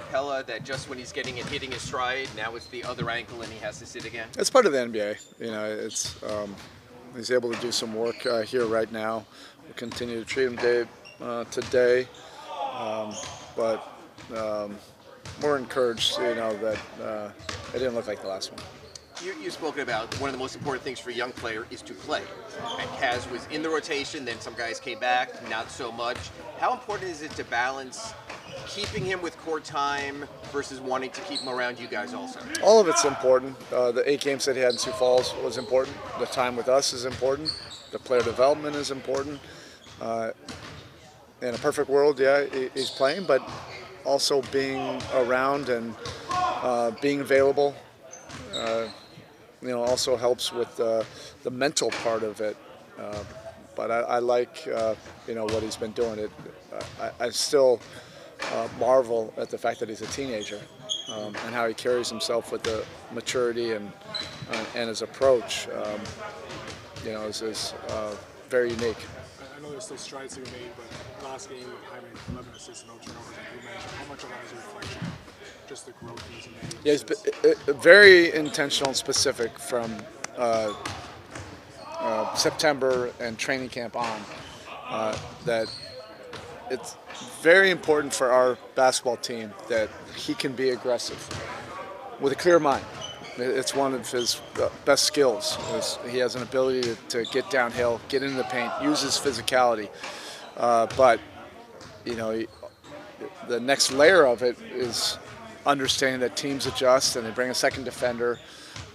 Capella that just when he's getting it hitting his stride, now it's the other ankle and he has to sit again? It's part of the NBA. It's he's able to do some work here right now. We'll continue to treat him today, but we're encouraged. That it didn't look like the last one. You've spoken about one of the most important things for a young player is to play. And Kaz was in the rotation, then some guys came back, not so much. How important is it to balance keeping him with court time versus wanting to keep him around you guys also? All of it's important. The 8 games that he had in Sioux Falls was important. The time with us is important. The player development is important. In a perfect world, yeah, he's playing, but also being around and being available, also helps with the mental part of it. But I like, what he's been doing. I still marvel at the fact that he's a teenager and how he carries himself with the maturity and his approach. Is very unique. I know there's still strides to be made, but last game, having 11 assists and no turnovers, like you mentioned, how much of that is a reflection of just the growth he's made? Yeah, he's been very intentional and specific from September and training camp on. That it's very important for our basketball team that he can be aggressive with a clear mind. It's one of his best skills. He has an ability to get downhill, get into the paint, use his physicality. But the next layer of it is understanding that teams adjust and they bring a second defender,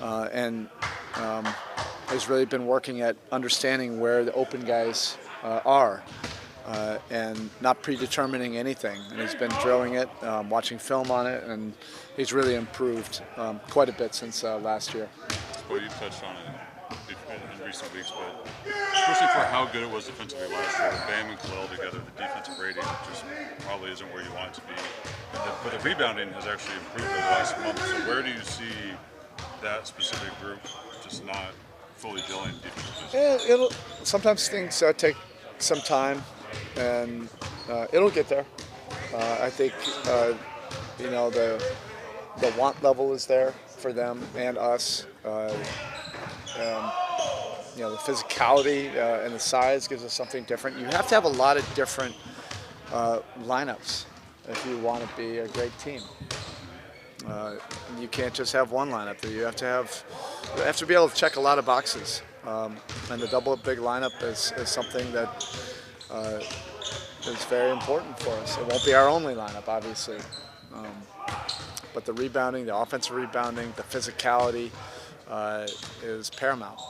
and has really been working at understanding where the open guys are. And not predetermining anything. And he's been drilling it, watching film on it, and he's really improved quite a bit since last year. Well, you touched on it in recent weeks, but especially for how good it was defensively last year, Bam and Khalil together, the defensive rating just probably isn't where you want it to be. But the rebounding has actually improved over the last month. So where do you see that specific group just not fully gelling defensively? Sometimes things take some time. And it'll get there. I think the want level is there for them and us. The physicality and the size gives us something different. You have to have a lot of different lineups if you want to be a great team. You can't just have one lineup. You have to be able to check a lot of boxes. And the double big lineup is something that is very important for us. It won't be our only lineup, obviously, but the rebounding, the offensive rebounding, the physicality is paramount.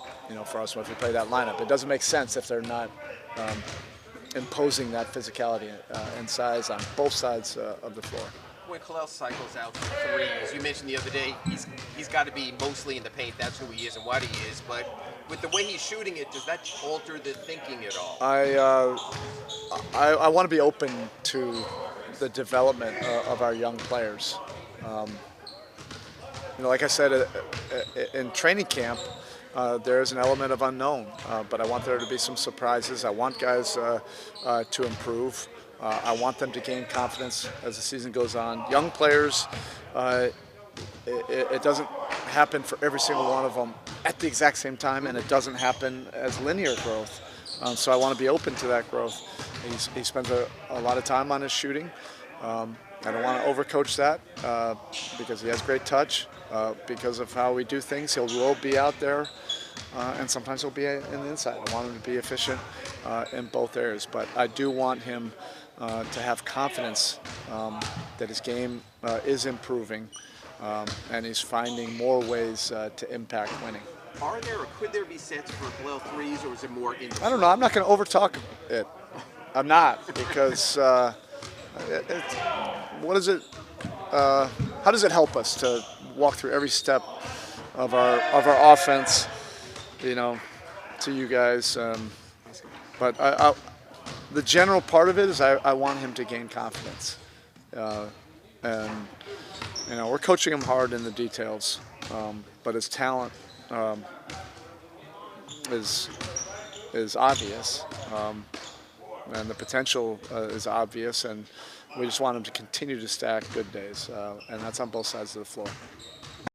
For us when we play that lineup, it doesn't make sense if they're not imposing that physicality and size on both sides of the floor. When Khalil cycles out for threes, you mentioned the other day he's got to be mostly in the paint. That's who he is and what he is. But with the way he's shooting it, does that alter the thinking at all? I want to be open to the development of our young players. Like I said, in training camp, there's an element of unknown, but I want there to be some surprises. I want guys to improve. I want them to gain confidence as the season goes on. Young players, it doesn't happen for every single one of them at the exact same time, and it doesn't happen as linear growth. So I want to be open to that growth. He spends a lot of time on his shooting. I don't want to overcoach that because he has great touch. Because of how we do things, he will be out there, and sometimes he'll be in the inside. I want him to be efficient in both areas, but I do want him to have confidence that his game is improving, and he's finding more ways to impact winning. Are there or could there be sets for Khalil threes, or is it more in the I don't know. I'm not going to overtalk it. I'm not, because what is it? How does it help us to walk through every step of our offense, to you guys? But the general part of it is I want him to gain confidence, and we're coaching him hard in the details, but his talent is obvious, and the potential is obvious, and We just want them to continue to stack good days, and that's on both sides of the floor.